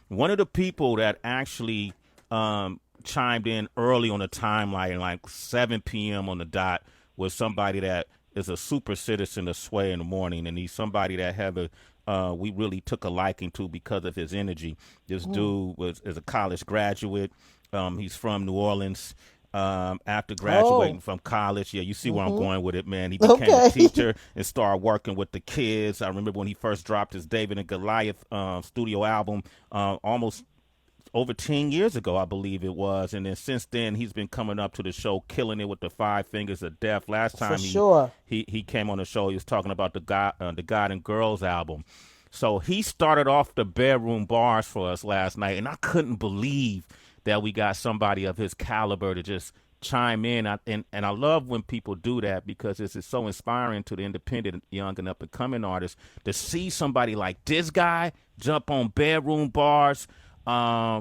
One of the people that actually chimed in early on the timeline, like 7 p.m. on the dot, was somebody that is a super citizen of Sway in the morning, and he's somebody that Heather we really took a liking to because of his energy. This dude is a college graduate. He's from New Orleans. After graduating from college, yeah, you see where I'm going with it, man. He became a teacher and started working with the kids. I remember when he first dropped his David and Goliath studio album, almost over 10 years ago, I believe it was. And then since then, he's been coming up to the show, killing it with the 5 Fingers of Death. Last time he came on the show, he was talking about the God and Girls album. So he started off the bedroom bars for us last night, and I couldn't believe that we got somebody of his caliber to just chime in. And I love when people do that because it's so inspiring to the independent, young, and up-and-coming artists to see somebody like this guy jump on bedroom bars.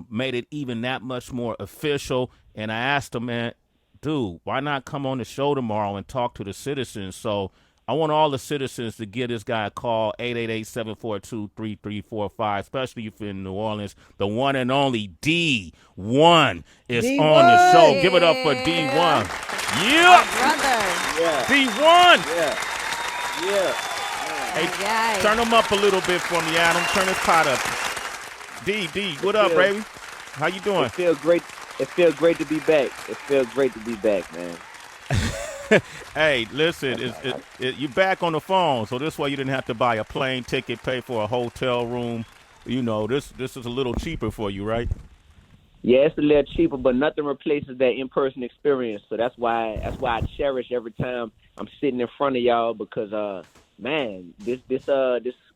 Made it even that much more official. And I asked him, man, dude, why not come on the show tomorrow and talk to the citizens? So I want all the citizens to give this guy a call, 888-742-3345, especially if you're in New Orleans. The one and only Dee-1 is Dee-1. on the show. Give it up for Dee-1. Yeah. Brother. Yeah. Dee-1. Yeah. Hey, turn them up a little bit for me, Adam. Turn this pot up. D, what up, baby? How you doing? It feels great. It feels great to be back. Man. Hey, listen, you back on the phone, so this way you didn't have to buy a plane ticket, pay for a hotel room. You know, this is a little cheaper for you, right? Yeah, it's a little cheaper, but nothing replaces that in-person experience. So that's why I cherish every time I'm sitting in front of y'all because, man, this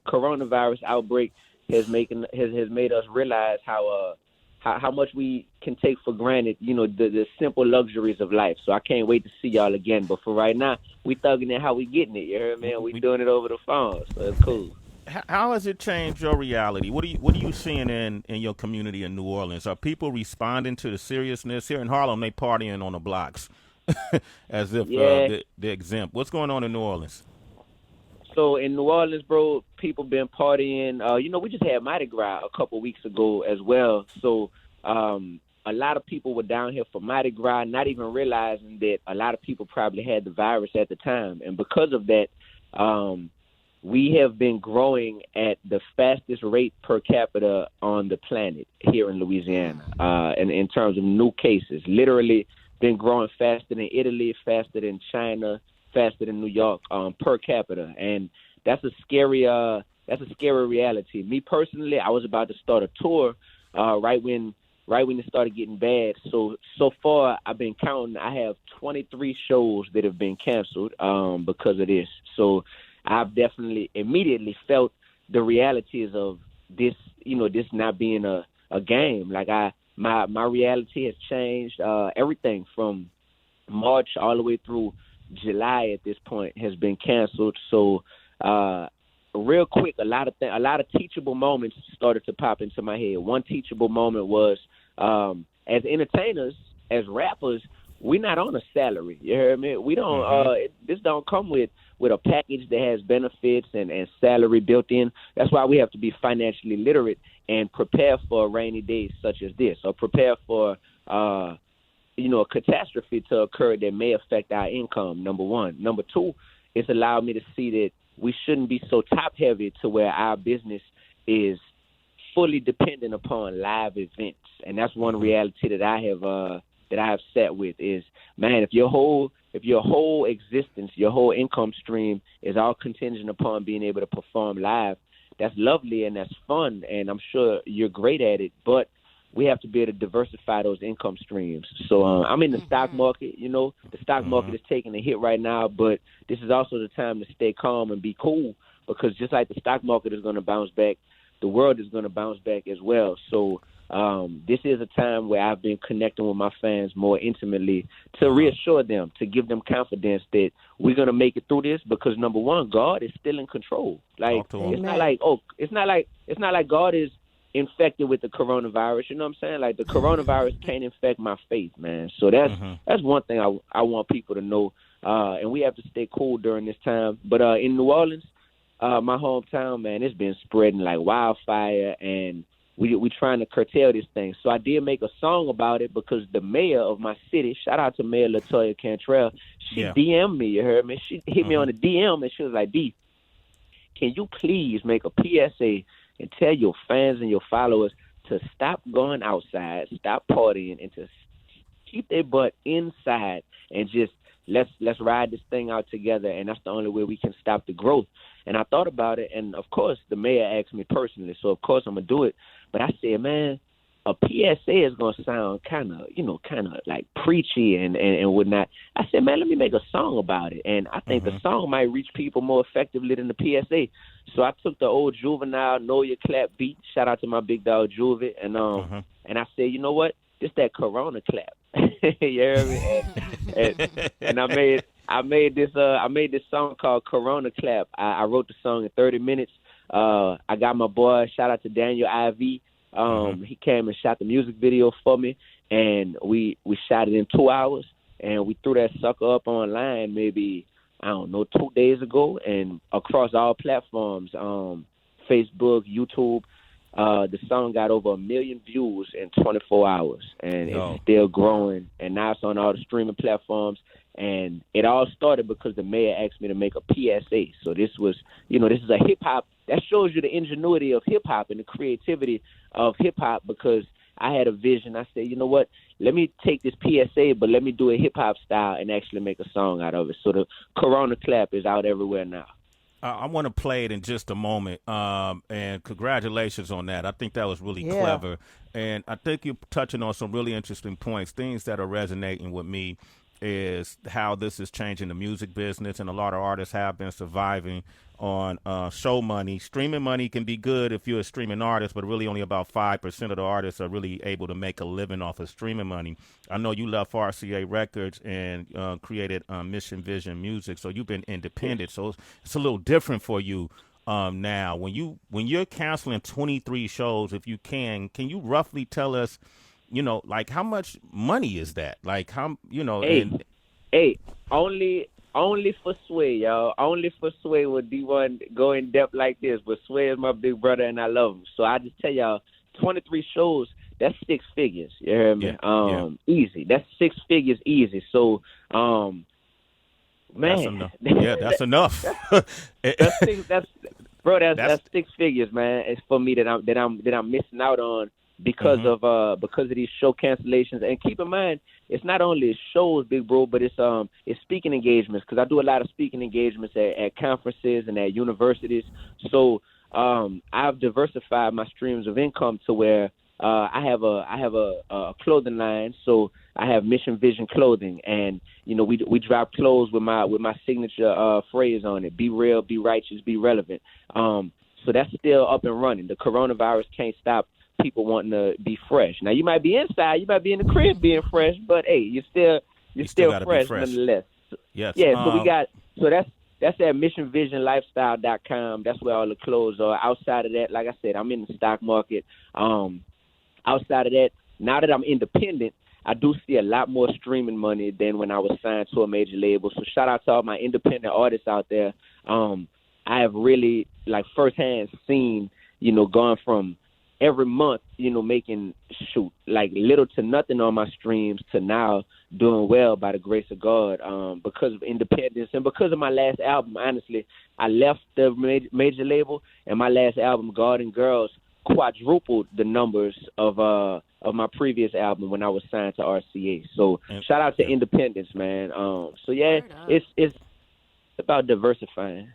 coronavirus outbreak has made us realize how much we can take for granted, you know, the simple luxuries of life. So I can't wait to see y'all again. But for right now, we thugging it how we getting it. You heard, man? We doing it over the phone, so it's cool. How has it changed your reality? What are you seeing in your community in New Orleans? Are people responding to the seriousness? Here in Harlem, they partying on the blocks as if they're exempt. What's going on in New Orleans? So in New Orleans, bro, people been partying. You know, we just had Mardi Gras a couple weeks ago as well. So a lot of people were down here for Mardi Gras, not even realizing that a lot of people probably had the virus at the time. And because of that, we have been growing at the fastest rate per capita on the planet here in Louisiana. And in terms of new cases, literally been growing faster than Italy, faster than China, faster than New York per capita, and that's a scary reality. Me personally, I was about to start a tour right when it started getting bad. So far, I've been counting. I have 23 shows that have been canceled because of this. So I've definitely immediately felt the realities of this. You know, this not being a game. Like my reality has changed. Everything from March all the way through July at this point has been canceled. So real quick, a lot of teachable moments started to pop into my head. One teachable moment was as entertainers, as rappers, we're not on a salary. You heard me? We don't this don't come with a package that has benefits and salary built in. That's why we have to be financially literate and prepare for rainy days such as this, or prepare for a catastrophe to occur that may affect our income, number one. Number two, it's allowed me to see that we shouldn't be so top-heavy to where our business is fully dependent upon live events. And that's one reality that I have sat with is, man, if your whole existence, your whole income stream is all contingent upon being able to perform live, that's lovely and that's fun, and I'm sure you're great at it, but we have to be able to diversify those income streams. So I'm in the stock market. You know, the stock market is taking a hit right now, but this is also the time to stay calm and be cool because just like the stock market is going to bounce back, the world is going to bounce back as well. So this is a time where I've been connecting with my fans more intimately to reassure them, to give them confidence that we're going to make it through this because, number one, God is still in control. Like, it's not like God is infected with the coronavirus, you know what I'm saying? Like the coronavirus can't infect my faith, man. So that's one thing I want people to know. And we have to stay cool during this time. But in New Orleans, my hometown, man, it's been spreading like wildfire, and we trying to curtail this thing. So I did make a song about it because the mayor of my city, shout out to Mayor LaToya Cantrell, she DM'd me, you heard me? She hit me on the DM, and she was like, D, can you please make a PSA and tell your fans and your followers to stop going outside, stop partying, and to keep their butt inside and just let's ride this thing out together, and that's the only way we can stop the growth. And I thought about it, and of course the mayor asked me personally, so of course I'm gonna do it. But I said, man, a PSA is gonna sound kind of like preachy and whatnot. I said, man, let me make a song about it, and I think the song might reach people more effectively than the PSA. So I took the old Juvenile Know Your Clap beat. Shout out to my big dog Juvie, and I said, you know what? Just that Corona clap. You heard me? And I made this song called Corona Clap. I wrote the song in 30 minutes. I got my boy, shout out to Daniel IV. He came and shot the music video for me, and we shot it in 2 hours, and we threw that sucker up online maybe, I don't know, 2 days ago, and across all platforms, Facebook, YouTube. The song got over 1 million views in 24 hours, and it's still growing, and now it's on all the streaming platforms. And it all started because the mayor asked me to make a PSA. So this was, this is a hip-hop. That shows you the ingenuity of hip-hop and the creativity of hip-hop, because I had a vision. I said, you know what, let me take this PSA, but let me do it hip-hop style and actually make a song out of it. So the Corona Clap is out everywhere now. I want to play it in just a moment, and congratulations on that. I think that was really clever, and I think you're touching on some really interesting points. Things that are resonating with me is how this is changing the music business, and a lot of artists have been surviving on show money. Streaming money can be good if you're a streaming artist, but really only about 5% of the artists are really able to make a living off of streaming money. I know you left RCA Records and created Mission Vision Music, so you've been independent. So it's a little different for you now. When you're canceling 23 shows, if you can you roughly tell us, like how much money is that? Like how, Only for Sway, y'all. Only for Sway would Dee-1 go in depth like this. But Sway is my big brother, and I love him. So I just tell y'all, 23 shows, that's 6 figures. You hear me? Easy. That's 6 figures easy. So, man. That's enough. Yeah, that's enough. That's 6 figures, man. It's for me that I'm missing out on because of these show cancellations. And keep in mind, it's not only shows, big bro, but it's speaking engagements, because I do a lot of speaking engagements at conferences and at universities. So I've diversified my streams of income to where I have a clothing line. So I have Mission Vision Clothing, and we drop clothes with my signature phrase on it: "Be real, be righteous, be relevant." So that's still up and running. The coronavirus can't stop people wanting to be fresh. Now you might be inside, you might be in the crib being fresh, but hey, you're still fresh nonetheless. Yes. Yeah. So that's at missionvisionlifestyle.com. That's where all the clothes are. Outside of that, like I said, I'm in the stock market. Outside of that, now that I'm independent, I do see a lot more streaming money than when I was signed to a major label. So shout out to all my independent artists out there. I have really firsthand seen, going from every month, making like little to nothing on my streams to now doing well by the grace of God, because of independence and because of my last album. Honestly, I left the major label, and my last album, Garden Girls, quadrupled the numbers of my previous album when I was signed to RCA. So shout out to independence, man. It's about diversifying.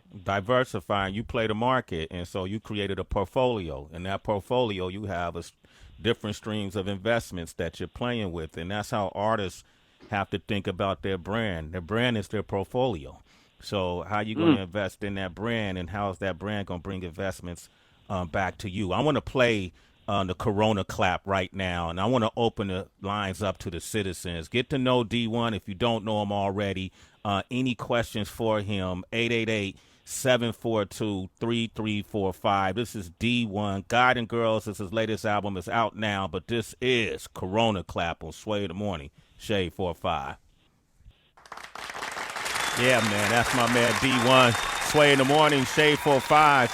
You play the market, and so you created a portfolio. In that portfolio, you have different streams of investments that you're playing with, and that's how artists have to think about their brand. Their brand is their portfolio. So how you going to invest in that brand, and how is that brand going to bring investments back to you? I want to play the Corona Clap right now, and I want to open the lines up to the citizens. Get to know Dee-1 if you don't know him already. Any questions for him? 888-742-3345. This is Dee-1. Guiding Girls is his latest album. Is out now, but this is Corona Clap on Sway in the Morning. Shade 45. Yeah, man, that's my man Dee-1. Sway in the Morning, Shade 45.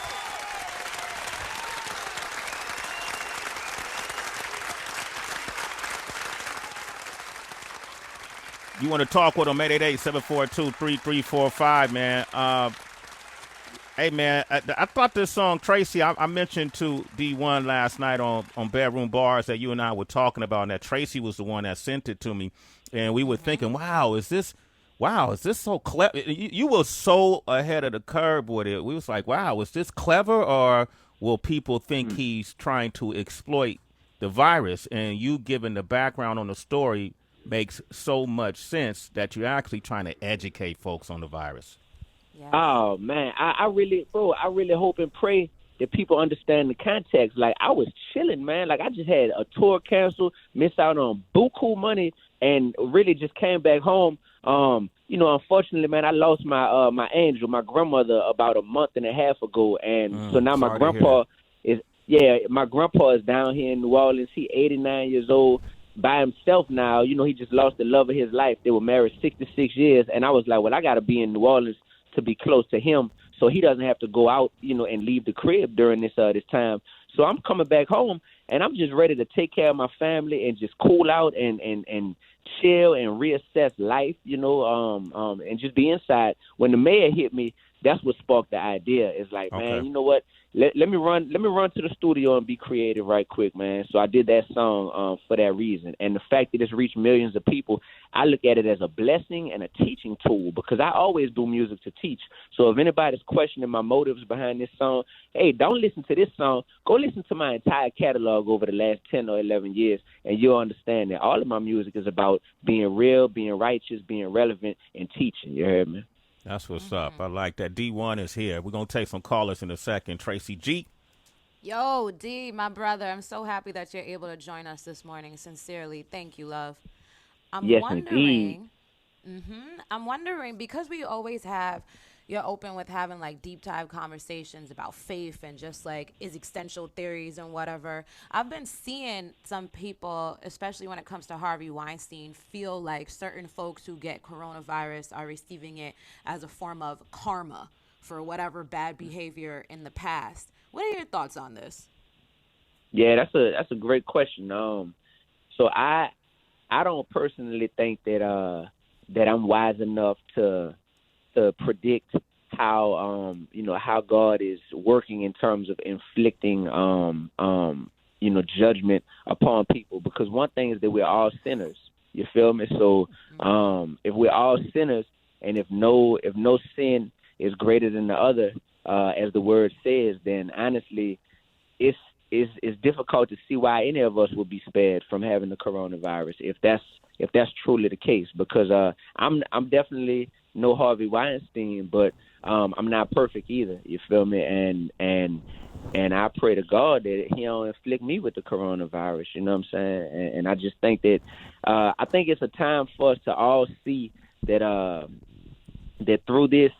You want to talk with them? 888-742-3345, man. Hey, man, I thought this song, Tracy, I mentioned to Dee-1 last night on Bedroom Bars that you and I were talking about, and that Tracy was the one that sent it to me. And we were thinking, wow, is this so clever? You were so ahead of the curve with it. We was like, wow, is this clever, or will people think he's trying to exploit the virus? And you giving the background on the story makes so much sense that you're actually trying to educate folks on the virus. Yes. Oh man, I really hope and pray that people understand the context. Like, I was chilling, man. Like, I just had a tour canceled, missed out on buku money, and really just came back home. Unfortunately, man, I lost my angel, my grandmother, about a month and a half ago, and so now my grandpa is down here in New Orleans. He's 89 years old, by himself now. He just lost the love of his life. They were married 66 years, and I was like, well, I got to be in New Orleans to be close to him, so he doesn't have to go out, and leave the crib during this time. So I'm coming back home, and I'm just ready to take care of my family and just cool out and chill and reassess life, and just be inside. When the mayor hit me, that's what sparked the idea. It's like, man, you know what? Let me run to the studio and be creative right quick, man. So I did that song for that reason. And the fact that it's reached millions of people, I look at it as a blessing and a teaching tool, because I always do music to teach. So if anybody's questioning my motives behind this song, hey, don't listen to this song. Go listen to my entire catalog over the last 10 or 11 years, and you'll understand that all of my music is about being real, being righteous, being relevant, and teaching. You heard me? That's what's up. I like that. D1 is here. We're going to take some callers in a second. Tracy G. Yo, D, my brother, I'm so happy that you're able to join us this morning. Sincerely. Thank you, love. Yes, indeed. I'm wondering, because we always you're open with having like deep dive conversations about faith and just like existential theories and whatever. I've been seeing some people, especially when it comes to Harvey Weinstein, feel like certain folks who get coronavirus are receiving it as a form of karma for whatever bad behavior in the past. What are your thoughts on this? Yeah, that's a great question. So I don't personally think that I'm wise enough to predict how how God is working in terms of inflicting judgment upon people, because one thing is that we're all sinners. You feel me? So if we're all sinners, and if no sin is greater than the other, as the word says, then honestly it's difficult to see why any of us would be spared from having the coronavirus, if that's truly the case, because I'm definitely no Harvey Weinstein, but I'm not perfect either. You feel me? And I pray to God that He don't inflict me with the coronavirus. You know what I'm saying? And I just think that I think it's a time for us to all see that that through this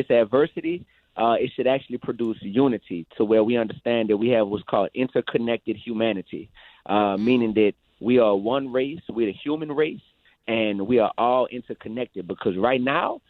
adversity, it should actually produce unity, to where we understand that we have what's called interconnected humanity, meaning that we are one race, we're the human race, and we are all interconnected, because right now,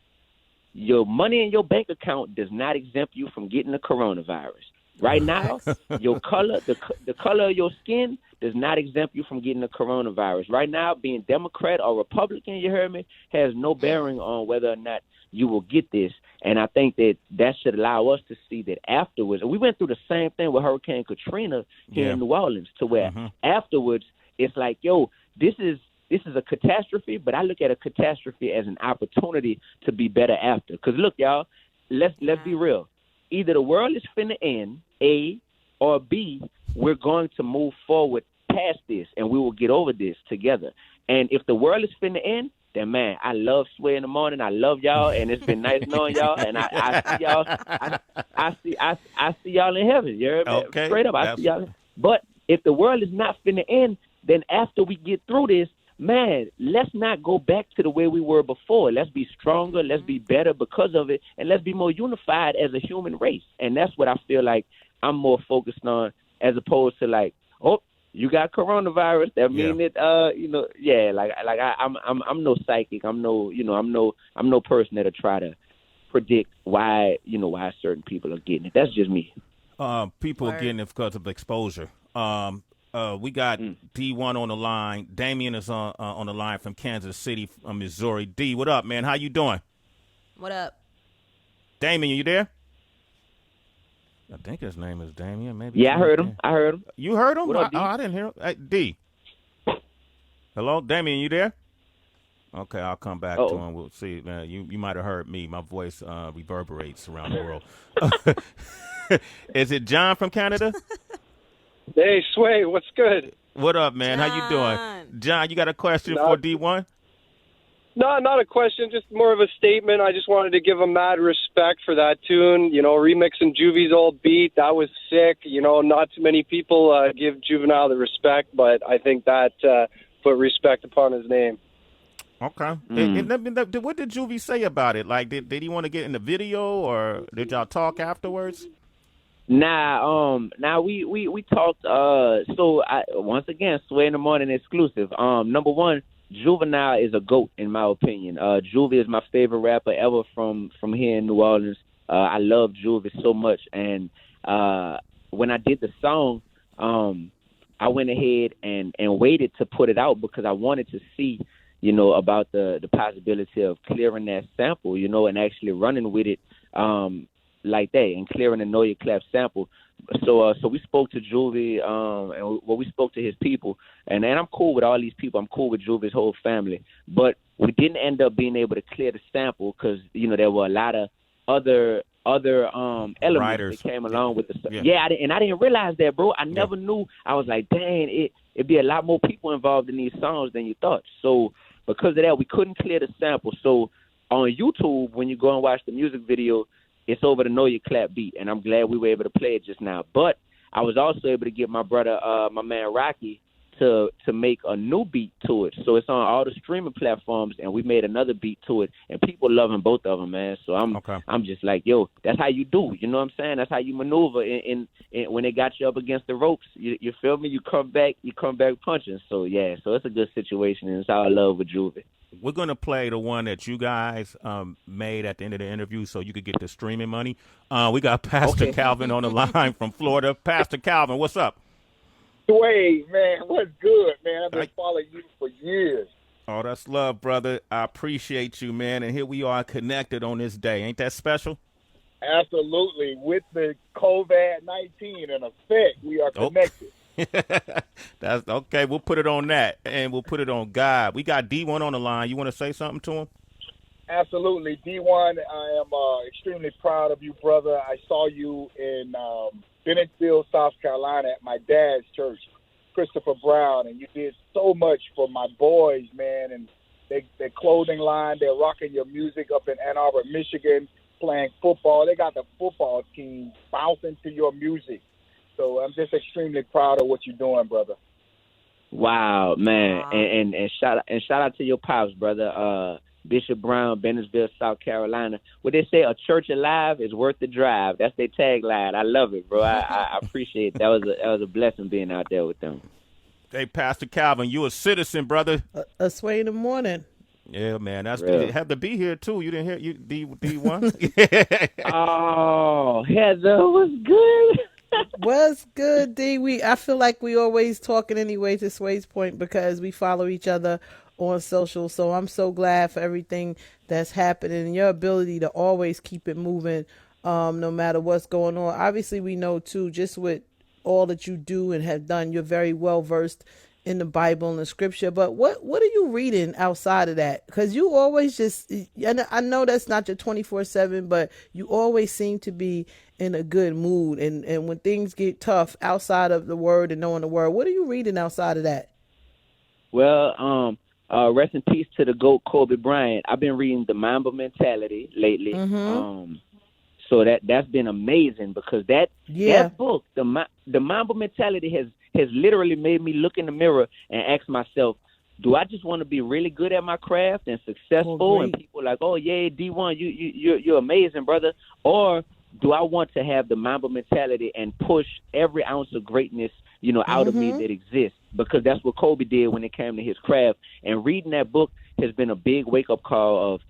your money in your bank account does not exempt you from getting the coronavirus. Right now, your color, the color of your skin does not exempt you from getting the coronavirus. Right now, being Democrat or Republican, you heard me, has no bearing on whether or not you will get this. And I think that should allow us to see that afterwards. And we went through the same thing with Hurricane Katrina here in New Orleans, to where afterwards it's like, yo, this is a catastrophe, but I look at a catastrophe as an opportunity to be better after. Because look, y'all, let's be real. Either the world is finna end, A, or B, we're going to move forward past this, and we will get over this together. And if the world is finna end, then, man, I love Sway in the morning. I love y'all, and it's been nice knowing y'all. And I see y'all. I see y'all in heaven. You heard me? Okay. Straight up, I see y'all. But if the world is not finna end, then after we get through this, man, let's not go back to the way we were before. Let's be stronger. Let's be better because of it, and let's be more unified as a human race. And that's what I feel like I'm more focused on, as opposed to like, oh, you got coronavirus. That mean that I'm no psychic. I'm no person that'll try to predict why certain people are getting it. That's just me. People are getting it because of exposure. We got D-1 on the line. Damien is on the line from Kansas City, Missouri. D, what up, man? How you doing? What up? Damien, you there? I think his name is Damien. Maybe. Yeah, I heard him. You heard him? What up, D? I didn't hear him. Hey, D. Hello, Damien, you there? Okay, I'll come back to him. We'll see. You might have heard me. My voice reverberates around the world. Is it John from Canada? Hey, Sway, what's good? What up, man? John. How you doing? John, you got a question for D-1? No, not a question, just more of a statement. I just wanted to give him mad respect for that tune. You know, remixing Juvie's old beat, that was sick. You know, not too many people give Juvenile the respect, but I think that put respect upon his name. Okay. And what did Juvie say about it? Like, did he want to get in the video, or did y'all talk afterwards? Nah, we talked. Once again, Sway in the Morning exclusive. Number one, Juvenile is a GOAT in my opinion. Juvie is my favorite rapper ever from here in New Orleans. I love Juvie so much, and when I did the song, I went ahead and waited to put it out because I wanted to see, you know, about the possibility of clearing that sample, you know, and actually running with it. Like that, and clearing the Know Your Clap sample. So we spoke to Juvie, and we spoke to his people, and I'm cool with all these people. I'm cool with Juvie's whole family, but we didn't end up being able to clear the sample because, you know, there were a lot of other elements Writers. that came along with the I didn't realize that, bro. I never knew. I was like, dang, it'd be a lot more people involved in these songs than you thought. So because of that, we couldn't clear the sample. So on YouTube, when you go and watch the music video, it's over the Know Your Clap beat, and I'm glad we were able to play it just now. But I was also able to get my brother, my man Rocky, to make a new beat to it. So it's on all the streaming platforms, and we made another beat to it, and people loving both of them, man. So I'm just like, yo, that's how you do. You know what I'm saying? That's how you maneuver in when they got you up against the ropes. You feel me? You come back punching. So yeah, so it's a good situation, and it's all love with Juvie. We're going to play the one that you guys made at the end of the interview so you could get the streaming money. We got Pastor Calvin on the line from Florida. Pastor Calvin, what's up? Sway, man, what's good, man? I've been following you for years. Oh, that's love, brother. I appreciate you, man. And here we are connected on this day. Ain't that special? Absolutely. With the COVID-19 in effect, we are connected. That's okay. We'll put it on that, and we'll put it on God. We got D-1 on the line. You want to say something to him? Absolutely. D-1, I am extremely proud of you, brother. I saw you in Bennettville, South Carolina at my dad's church, Christopher Brown, and you did so much for my boys, man, and their clothing line. They're rocking your music up in Ann Arbor, Michigan, playing football. They got the football team bouncing to your music. So I'm just extremely proud of what you're doing, brother. Wow, man, and shout out to your pops, brother. Bishop Brown, Bennettsville, South Carolina. What they say, a church alive is worth the drive. That's their tagline. I love it, bro. I appreciate it. That was a blessing being out there with them. Hey, Pastor Calvin, you a citizen, brother. A Sway in the Morning. Yeah, man. That's good. Have to be here too. You didn't hear you D-1? Oh, Heather was good. What's good, D? I feel like we always talking anyway, to Sway's point, because we follow each other on social. So I'm so glad for everything that's happening and your ability to always keep it moving, no matter what's going on. Obviously, we know too, just with all that you do and have done, you're very well versed in the Bible and the scripture. But what are you reading outside of that? Because you always just, and I know that's not your 24/7, but you always seem to be in a good mood. And when things get tough outside of the word and knowing the word, what are you reading outside of that? Well, rest in peace to the GOAT, Kobe Bryant. I've been reading The Mamba Mentality lately. Mm-hmm. So that's been amazing because that book, the Mamba Mentality, has literally made me look in the mirror and ask myself, do I just want to be really good at my craft and successful? And people like, oh, yeah, D-1, you're amazing, brother. Or do I want to have the Mamba mentality and push every ounce of greatness, out of me that exists? Because that's what Kobe did when it came to his craft. And reading that book has been a big wake-up call of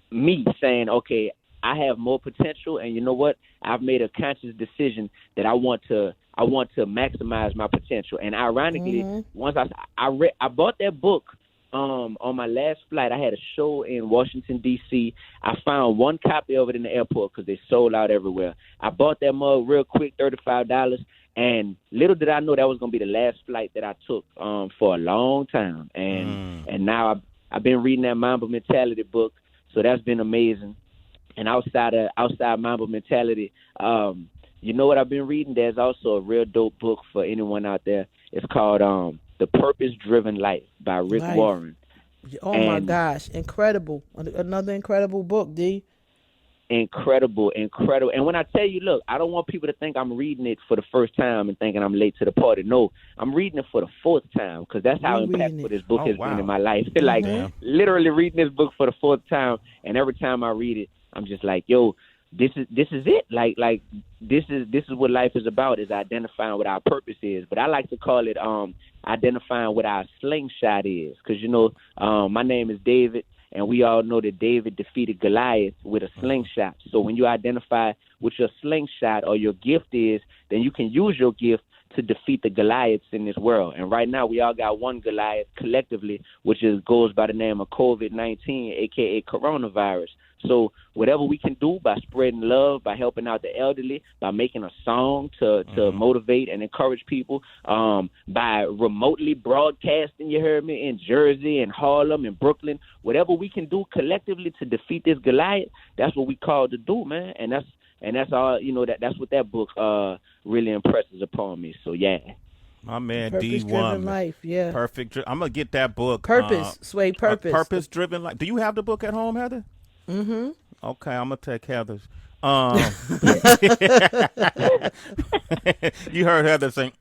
me saying, okay, I have more potential, and you know what? I've made a conscious decision that I want to I want to maximize my potential. And ironically, once I bought that book on my last flight. I had a show in Washington, D.C. I found one copy of it in the airport because they sold out everywhere. I bought that mug real quick, $35. And little did I know that was going to be the last flight that I took for a long time. And now I've been reading that Mamba Mentality book, so that's been amazing. And outside Mamba Mentality, you know what I've been reading? There's also a real dope book for anyone out there. It's called The Purpose-Driven Life by Rick Warren. Oh, my gosh. Incredible. Another incredible book, D. Incredible. And when I tell you, look, I don't want people to think I'm reading it for the first time and thinking I'm late to the party. No, I'm reading it for the fourth time because that's how impactful this book has been in my life. Like, literally reading this book for the fourth time, and every time I read it, I'm just like, yo, this is it. Like this is what life is about, is identifying what our purpose is. But I like to call it identifying what our slingshot is, because, you know, my name is David. And we all know that David defeated Goliath with a slingshot. So when you identify what your slingshot or your gift is, then you can use your gift to defeat the Goliaths in this world. And right now we all got one Goliath collectively, which goes by the name of COVID-19, a.k.a. coronavirus. So whatever we can do by spreading love, by helping out the elderly, by making a song to motivate and encourage people, by remotely broadcasting, you heard me, in Jersey and Harlem and Brooklyn, whatever we can do collectively to defeat this Goliath, that's what we called to do, man. And that's all, you know, that's what that book really impresses upon me. So yeah. My man, Purpose-Driven D-1. Life, yeah. Perfect. I'm going to get that book. Purpose, Sway, Purpose. Purpose-Driven Life. Do you have the book at home, Heather? Mm-hmm. Okay, I'm going to take Heather's. You heard Heather saying,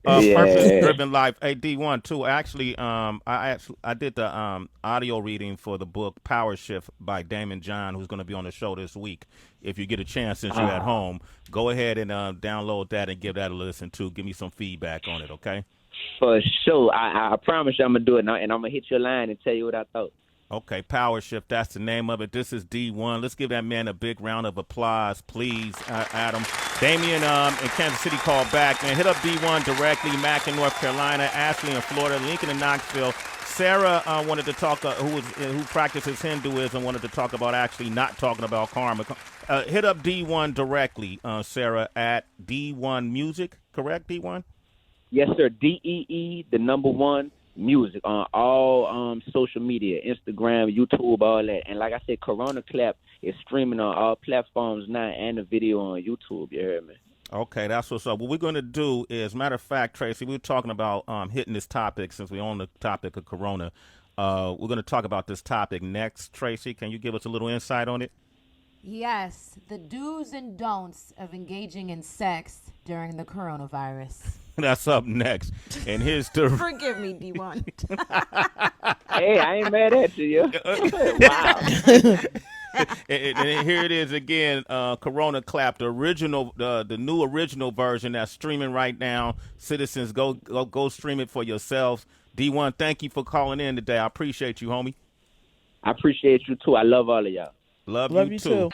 Purpose-Driven Life. Hey, D-1, too. Actually, I did the audio reading for the book Power Shift by Damon John, who's going to be on the show this week. If you get a chance, since you're at home, go ahead and download that and give that a listen, too. Give me some feedback on it, okay? For sure. I promise you I'm going to do it, and I'm going to hit your line and tell you what I thought. Okay, Power Shift, that's the name of it. This is D-1. Let's give that man a big round of applause, please, Adam. Damien in Kansas City called back. Man, hit up D-1 directly. Mac in North Carolina, Ashley in Florida, Lincoln in Knoxville. Sarah wanted to talk, who practices Hinduism, wanted to talk about actually not talking about karma. Hit up D-1 directly, Sarah, at D1 Music, correct, D-1? Yes, sir. DEE, the number one. Music on all social media, Instagram, YouTube, all that. And like I said, Corona Clap is streaming on all platforms now, and the video on YouTube. You heard me? Okay, that's what's up. What we're going to do is, matter of fact, Tracy, we were talking about hitting this topic since we're on the topic of Corona. We're going to talk about this topic next. Tracy, can you give us a little insight on it? Yes, the do's and don'ts of engaging in sex during the coronavirus. That's up next. And here's the... Forgive me, D-1. Hey, I ain't mad at you. Wow. and here it is again, Corona Clap, the original, the new original version that's streaming right now. Citizens, go stream it for yourselves. D-1, thank you for calling in today. I appreciate you, homie. I appreciate you, too. I love all of y'all. Love you too.